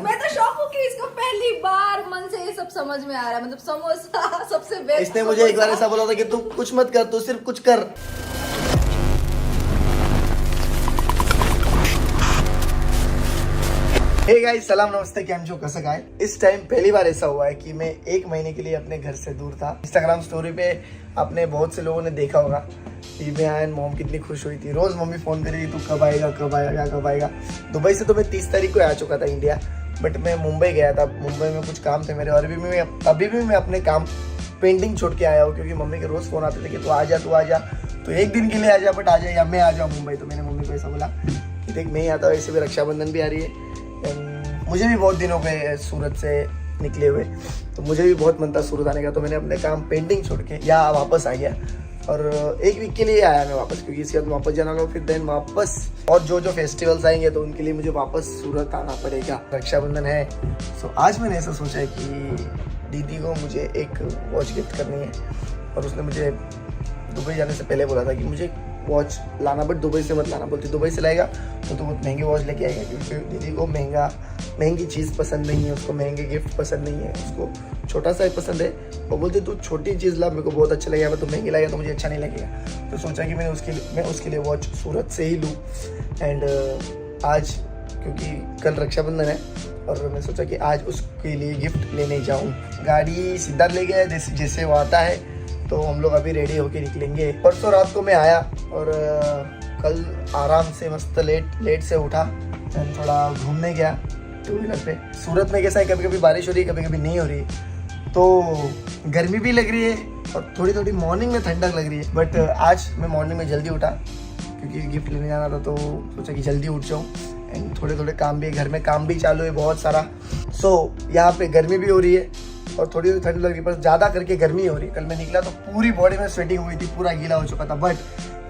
मैं तो शौक हूँ कि इसको पहली बार मन से ये सब समझ में आ रहा है। मतलब समोसा सबसे बेस्ट। इसने मुझे एक बार ऐसा बोला था कि तू कुछ मत कर, तू सिर्फ कुछ कर। हे गाइस, सलाम नमस्ते, कैम छो, कैसा गाय। इस टाइम पहली बार ऐसा हुआ है कि मैं 1 महीने के लिए अपने घर से दूर था। इंस्टाग्राम स्टोरी पे आपने बहुत से लोगों ने देखा होगा कि मैं एंड मॉम कितनी खुश हुई थी। रोज मम्मी फोन कर रही थी, तू कब आएगा कब आएगा कब आएगा। दुबई से तो मैं 30 तारीख को आ चुका था इंडिया, बट मैं मुंबई गया था। मुंबई में कुछ काम थे मेरे, और अभी भी मैं अपने काम पेंटिंग छोड़ के आया हूँ, क्योंकि मम्मी के रोज फोन आते थे कि तू आ जा तो एक दिन के लिए आ जा, बट आ जा या मैं आ जाऊँ मुंबई। तो मैंने मम्मी को ऐसा बोला कि देख मैं ही आता हूँ, ऐसे भी रक्षाबंधन भी आ रही है, मुझे भी बहुत दिन हो गए सूरत से निकले हुए, तो मुझे भी बहुत मन था सूरत आने का। तो मैंने अपने काम पेंटिंग छोड़ के यहाँ वापस आ गया, और 1 वीक के लिए आया मैं वापस, क्योंकि इसके बाद वापस जाना होगा, फिर देन वापस और जो फेस्टिवल्स आएंगे तो उनके लिए मुझे वापस सूरत आना पड़ेगा। रक्षाबंधन है, तो आज मैंने ऐसा सोचा है कि दीदी को मुझे एक वॉच गिफ्ट करनी है, और उसने मुझे दुबई जाने से पहले बोला था कि मुझे वॉच लाना, बट दुबई से मत लाना। बोलती दुबई से लाएगा तो बहुत महंगी वॉच लेके आएगा, क्योंकि दीदी को महंगी चीज़ पसंद नहीं है, उसको महंगे गिफ्ट पसंद नहीं है, उसको छोटा सा ही पसंद है। वो बोलते तू छोटी चीज़ ला, मेरे को बहुत अच्छा लगेगा, तो महंगी लाएगा तो मुझे अच्छा नहीं लगेगा। तो सोचा कि मैं उसके लिए वॉच सूरत से ही लूँ। एंड आज क्योंकि कल रक्षाबंधन है, और मैं सोचा कि आज उसके लिए गिफ्ट लेने जाऊँ। गाड़ी सीधा ले गया जैसे वो आता है, तो हम लोग अभी रेडी होके निकलेंगे। परसों रात को मैं आया, और कल आराम से मस्त लेट से उठा, थोड़ा घूमने गया 2 व्हीलर पे। सूरत में कैसा है, कभी कभी बारिश हो रही है, कभी कभी नहीं हो रही है, तो गर्मी भी लग रही है और थोड़ी मॉर्निंग में ठंडक लग रही है। बट आज मैं मॉर्निंग में जल्दी उठा, क्योंकि गिफ्ट लेने जाना था, तो सोचा कि जल्दी उठ जाऊँ। एंड थोड़े काम भी है, घर में काम भी चालू है बहुत सारा। सो यहाँ पे गर्मी भी हो रही है और थोड़ी ठंड लग रही है, पर ज़्यादा करके गर्मी हो रही है। कल मैं निकला तो पूरी बॉडी में स्वेटिंग हुई थी, पूरा गीला हो चुका था, बट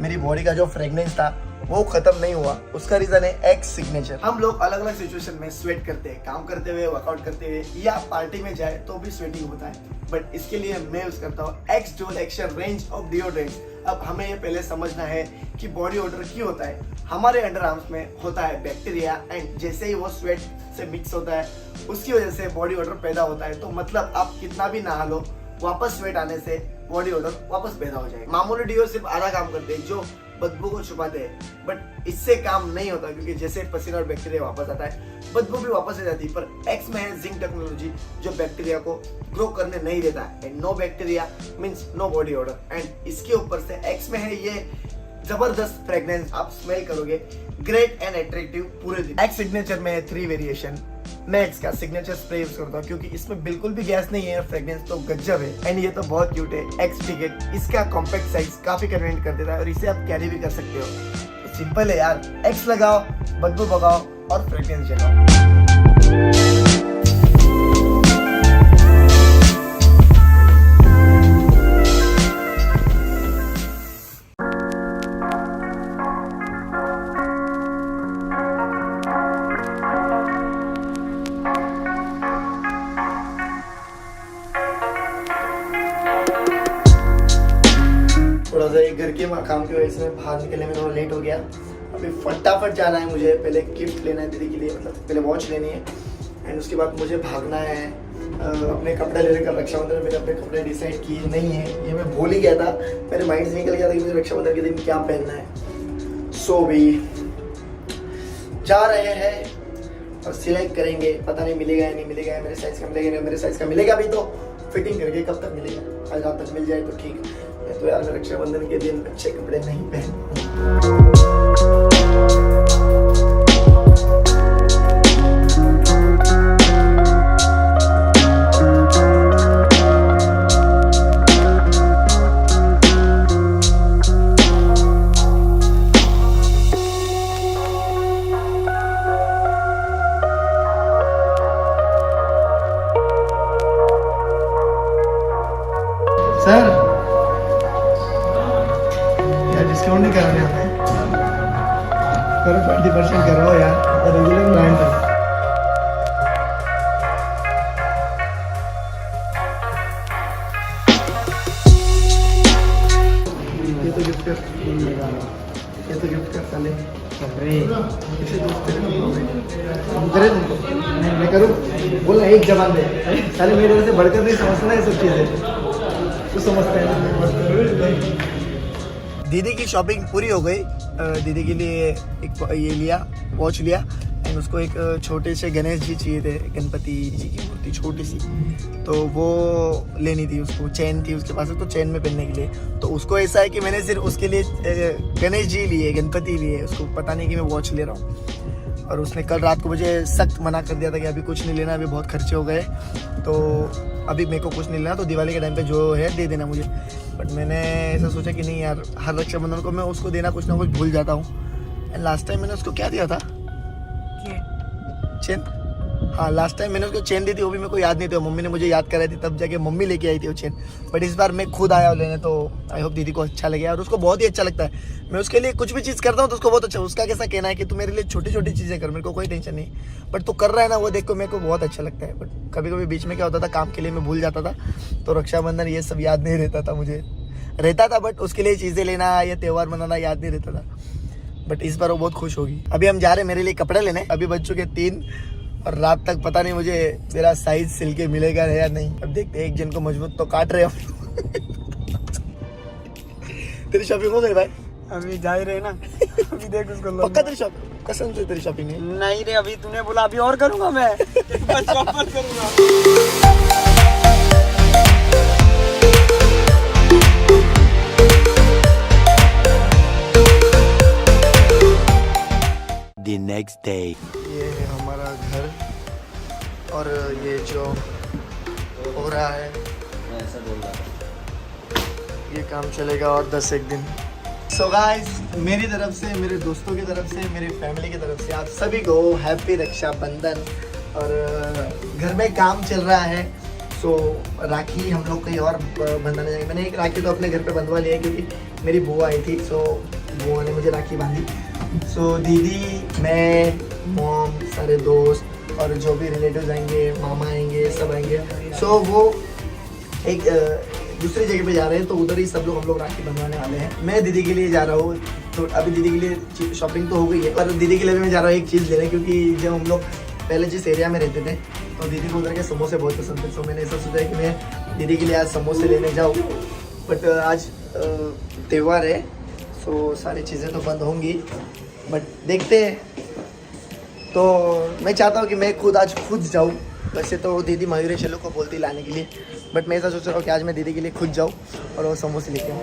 मेरी बॉडी का जो फ्रेगनेंस था वो खत्म नहीं हुआ। उसका रीजन है एक्स सिग्नेचर। हम लोग अलग अलग सिचुएशन में स्वेट करते हैं, काम करते हुए, वर्कआउट करते हुए, या पार्टी में जाए तो भी स्वेटिंग होता है, बट इसके लिए मैं यूज करता हूँ एक्स डोल एक्शन रेंज ऑफ डिओड्रेंट्स। अब हमें ये पहले समझना है कि बॉडी ओडर क्यों होता है। हमारे अंडर आर्म्स में होता है बैक्टीरिया, एंड जैसे ही वो स्वेट से मिक्स होता है उसकी वजह से बॉडी ओडर पैदा होता है। तो मतलब आप कितना भी नहा लो, वापस स्वेट आने से बॉडी ओडर वापस पैदा हो जाएगा। मामूली डिओ सिर्फ आधा काम करते हैं, जो बदबू को छुपाते हैं, बट इससे काम नहीं होता, क्योंकि जैसे पसीना और बैक्टीरिया वापस आता है, बदबू भी वापस आ जाती है। पर एक्स में है जिंक टेक्नोलॉजी, जो बैक्टीरिया को ग्रो करने नहीं देता है। And no bacteria means no body odour. And इसके ऊपर से एक्स में है ये जबरदस्त फ्रेग्रेंस, आप स्मेल करोगे ग्रेट एंड अट्रैक्टिव पूरे दिन। एक्स सिग्नेचर में है 3 वेरिएशन। मैं एक्स का सिग्नेचर स्प्रे यूज करता हूँ, क्योंकि इसमें बिल्कुल भी गैस नहीं है, फ्रेग्रेंस तो गजब है। एंड ये तो बहुत क्यूट है। एक्स टिकट, इसका कॉम्पैक्ट साइज काफी कन्वीनियंट कर देता है, और इसे आप कैरी भी कर सकते हो। तो सिंपल है यार, एक्स लगाओ, बदबू भगाओ और फ्रेग्रेंस जगाओ। थोड़ा सा घर के काम की वजह से बाहर निकलने में थोड़ा लेट हो गया। अभी फटाफट जाना है मुझे, पहले गिफ्ट लेना है दीदी के लिए, मतलब पहले वॉच लेनी है, एंड उसके बाद मुझे भागना है अपने कपड़े लेने का। रक्षाबंधन में मैंने अपने कपड़े डिसाइड किए नहीं है, ये मैं भूल ही गया था, मेरे माइंड से निकल गया था कि मुझे रक्षाबंधन के दिन क्या पहनना है। सो भी जा रहे हैं और सिलेक्ट करेंगे, पता नहीं मिलेगा या नहीं मिलेगा, मेरे साइज का मिलेगा, मेरे साइज का मिलेगा भी तो फिटिंग करके कब तक मिलेगा, आज रात तक मिल जाए तो ठीक। तो यार मैं रक्षाबंधन के दिन अच्छे कपड़े नहीं पहन। सर डिस्काउंट नहीं कर रहे हमें, करो 20% करो यार, रेगुलर ब्रांड है। ये तो गिफ्ट ये तो गिफ्ट कर साले किसे दोस्त करे तुमको मैं करूँ बोल ना एक जबान दे साले मेरे वजह से बढ़कर नहीं समझना है सब चीज़ें तू समझता है। दीदी की शॉपिंग पूरी हो गई। दीदी के लिए एक ये लिया वॉच लिया एंड उसको एक छोटे से गणेश जी चाहिए थे, गणपति जी की मूर्ति छोटी सी, तो वो लेनी थी उसको। चेन थी उसके पास तो चेन में पहनने के लिए, तो उसको ऐसा है कि मैंने सिर्फ उसके लिए गणेश जी लिए, गणपति लिए, उसको पता नहीं कि मैं वॉच ले रहा हूँ। और उसने कल रात को मुझे सख्त मना कर दिया था कि अभी कुछ नहीं लेना, अभी बहुत खर्चे हो गए, तो अभी मेरे को कुछ नहीं लेना, तो दिवाली के टाइम पे जो है दे देना मुझे। बट मैंने ऐसा सोचा कि नहीं यार, हर रक्षाबंधन को मैं उसको देना कुछ ना कुछ भूल जाता हूँ। एंड लास्ट टाइम मैंने उसको क्या दिया था, चेन। हाँ लास्ट टाइम मैंने उसको चेन दी थी, वो भी मेरे को याद नहीं थी, मम्मी ने मुझे याद कराई थी, तब जाके मम्मी लेके आई थी वो चेन। बट इस बार मैं खुद आया लेने, तो आई होप दीदी को अच्छा लगे और उसको बहुत ही अच्छा लगता है। मैं उसके लिए कुछ भी चीज़ करता हूँ तो उसको बहुत अच्छा। उसका कैसा कहना है कि तू मेरे लिए छोटी छोटी चीज़ें कर, मेरे को कोई टेंशन नहीं, बट तू कर रहा है ना वो देख को मेरे को बहुत अच्छा लगता है। बट कभी कभी बीच में क्या होता था, काम के लिए मैं भूल जाता था, तो रक्षाबंधन ये सब याद नहीं रहता था, मुझे रहता था बट उसके लिए चीज़ें लेना या त्यौहार मनाना याद नहीं रहता था। बट इस बार वो बहुत खुश होगी। अभी हम जा रहे हैं मेरे लिए कपड़े लेने, अभी बज चुके 3 और रात तक पता नहीं मुझे मेरा साइज सिल के मिलेगा या नहीं। अब देखते हैं, एक जन को मजबूत तो काट रहे हम। तेरी शॉपिंग हो गई भाई? अभी जा ही रहे ना। अभी देख उसको पक्का तेरी शॉपिंग, कसम से तेरी शॉपिंग नहीं रे, अभी तूने बोला अभी और करूंगा मैं। बस वापस करूंगा। The next day. ये है हमारा घर और ये जो हो रहा है ये काम चलेगा और 10-1 दिन। सो गाइस, मेरी तरफ से, मेरे दोस्तों की तरफ से, मेरी फैमिली की तरफ से आप सभी को हैप्पी रक्षाबंधन। और घर में काम चल रहा है, सो राखी हम लोग कहीं और बंधाने जाएंगे। मैंने एक राखी तो अपने घर पे बंधवा लिया है क्योंकि मेरी बुआ आई थी, सो बुआ ने मुझे राखी बांधी। सो दीदी, मैं, मॉम, सारे दोस्त और जो भी रिलेटिव्स आएंगे, मामा आएंगे, सब आएंगे। सो वो एक दूसरी जगह पे जा रहे हैं, तो उधर ही सब लोग हम लोग राखी बंधवाने वाले हैं। मैं दीदी के लिए जा रहा हूँ, तो अभी दीदी के लिए शॉपिंग तो हो गई है, पर दीदी के लिए भी मैं जा रहा हूँ एक चीज़ लेने, क्योंकि जब हम लोग पहले जिस एरिया में रहते थे तो दीदी को उधर के समोसे बहुत पसंद थे। सो मैंने ऐसा सोचा कि मैं दीदी के लिए आज समोसे लेने जाऊँ, बट आज त्यौहार है, सो सारी चीज़ें तो बंद होंगी, बट देखते हैं। तो मैं चाहता हूँ कि मैं आज खुद जाऊँ। वैसे तो दीदी मयूरी चलो को बोलती लाने के लिए, बट मैं ऐसा सोच रहा हूँ कि आज मैं दीदी के लिए खुद जाऊँ और वो समोसे लेके आऊँ।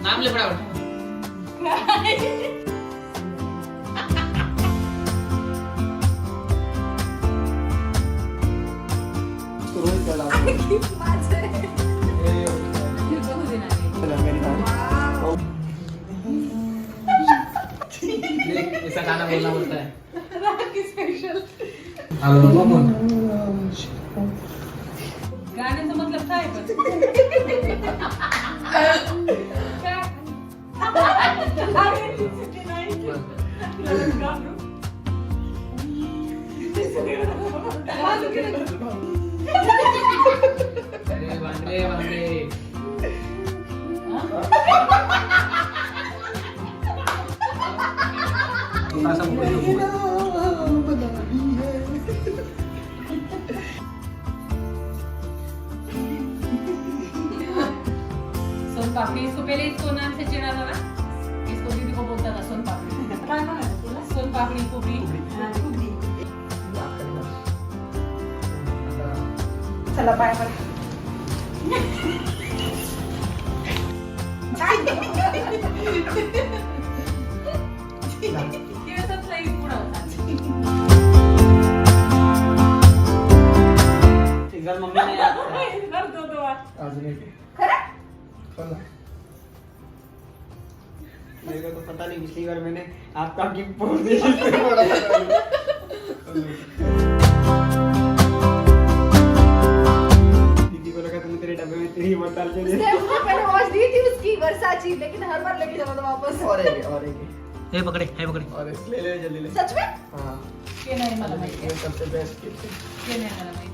नाम ले फटाफट। ऐसा गाना बोलना पड़ता है। गाने तो मतलब था सोन पापड़ी। इसको पहले इसको नाम से चिढ़ा था ना, इसको दीदी को बोलता था सोन पापड़ी। पापड़ी पुपड़ी चला पाय पर केसातला एक पुडा होता. इस बार मम्मी ने याद किया. करतो तो आज. अजून एक खरं खोल ना. मेरे को तो पता नहीं, पिछली बार मैंने आपका गिफ्ट बोल दिया. दीदी को लगा तुम तेरे डब्बे में तेरी मत डाल के दे. उसने मुझे पहले वॉच दी थी उसकी वर्साची, लेकिन हर बार लेके जाना था वापस. और एक हे पकडे और एक ले ले जल्दी ले. सच में हाँ के नाही मला माहिती. ये सबसे बेस्ट गिफ्ट है. के नाही मला माहिती.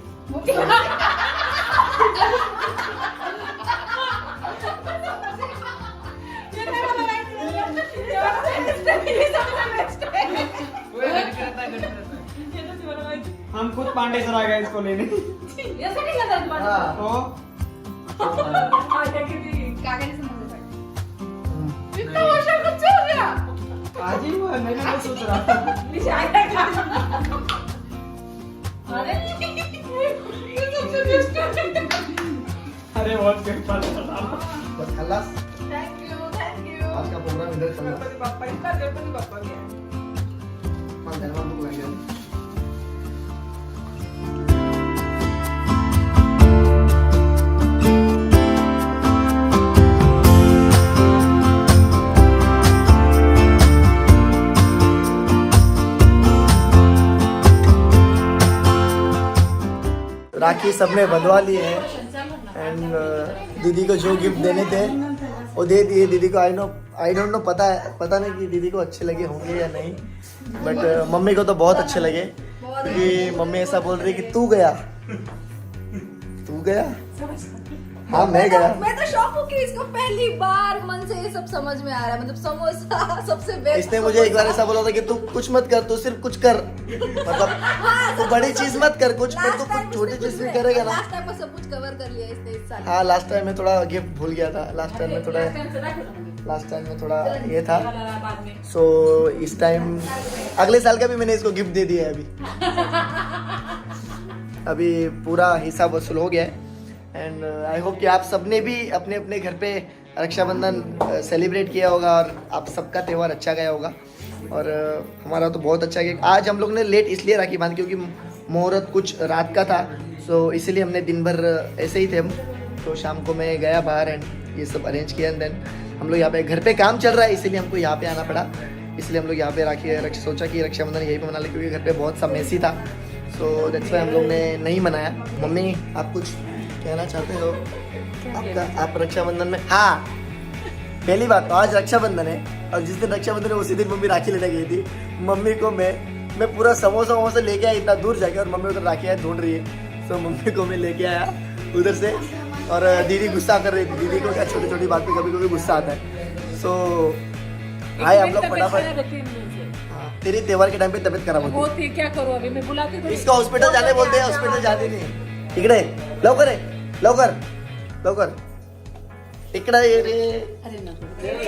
हम खुद पांडे सर आ गए इसको लेने. यासाठी घेतात तुम्हाला. हाँ. तो काकाने समजलं. इतना वर्षा कब से हो गया? आज ही हुआ, मैंने तो सोच रहा था. अरे ये सबसे बेस्ट है. अरे बहुत good बात है. बस खल्लास. थैंक यू आज का प्रोग्राम इधर चल रहा है. गणपती बाप्पा गया. मान धन्यवाद तुमको लग गया. राखी सबने बंधवा लिए हैं एंड दीदी को जो गिफ्ट देने थे वो दे दिए दीदी को. आई डोंट नो पता नहीं कि दीदी को अच्छे लगे होंगे या नहीं, बट मम्मी को तो बहुत अच्छे लगे, क्योंकि मम्मी ऐसा बोल रही कि तू गया. हाँ मैं गया. मैं तो शॉक हूँ कि इसको पहली बार मन से ये सब समझ में आ रहा है. मतलब समोसा सबसे बेस्ट. इसने मुझे एक बार ऐसा बोला था कि तू कुछ मत कर, तू सिर्फ कुछ कर. मतलब तू बड़ी चीज मत कर कुछ, पर तू कुछ छोटी चीज भी करेगा ना. लास्ट टाइम में सब कुछ कवर कर लिया इसने इस साल. हाँ लास्ट टाइम में थोड़ा गिफ्ट भूल गया था. लास्ट टाइम में थोड़ा ये था. सो इस टाइम अगले साल का भी मैंने इसको गिफ्ट दे दिया है. अभी पूरा हिसाब वसूल हो गया है एंड आई होप कि आप सबने भी अपने अपने घर पे रक्षाबंधन सेलिब्रेट किया होगा और आप सबका त्यौहार अच्छा गया होगा. और हमारा तो बहुत अच्छा गया. आज हम लोग ने लेट इसलिए राखी बांधी क्योंकि मुहूर्त कुछ रात का था, सो इसीलिए हमने दिन भर ऐसे ही थे हम. तो शाम को मैं गया बाहर एंड ये सब अरेंज किया एंड देन हम लोग यहाँ पे घर पे काम चल रहा है, इसीलिए हमको यहाँ पे आना पड़ा. इसलिए हम लोग यहाँ पे सोचा कि रक्षाबंधन यहीं पे मना ले, क्योंकि घर पे बहुत सा मेसी था. सो दैट्स वाई हम लोग ने नहीं मनाया. मम्मी आप कुछ कहना चाहते हो आप रक्षाबंधन में? हाँ पहली बात तो आज रक्षाबंधन है और जिस दिन रक्षाबंधन है उसी दिन मम्मी राखी लेने गई थी. मम्मी को मैं पूरा समोसा लेके आया इतना दूर जाके, और मम्मी उधर राखी ढूंढ रही है. सो मम्मी को मैं लेके आया उधर से, और दीदी गुस्सा कर रही थी. दीदी को क्या छोटी छोटी बात पे कभी कभी गुस्सा आता है. सो आए हम लोग फटाफट. हाँ, तेरी त्योहार के टाइम पे तबीयत खराब होती होती क्या करू अभी मैं बुलाती तो इसको हॉस्पिटल जाने बोलते हैं, हॉस्पिटल जाते नहीं. इकडे लवकर आहे, लवकर इकडे ये रे.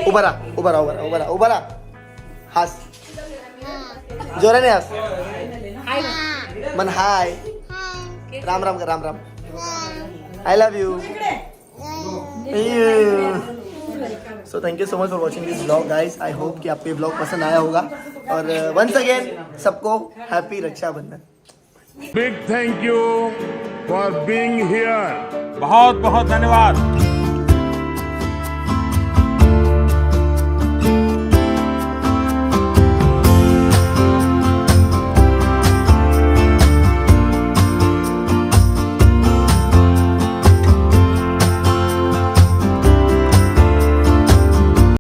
उभा राहा. हास जोराने हास. मन हाय. Ram Ram. I love you. So thank you so much for watching this blog guys. I hope कि आपको ये ब्लॉग पसंद आया होगा. और वंस अगेन सबको happy Rakshabandhan. Big thank you for being here. बहुत बहुत धन्यवाद.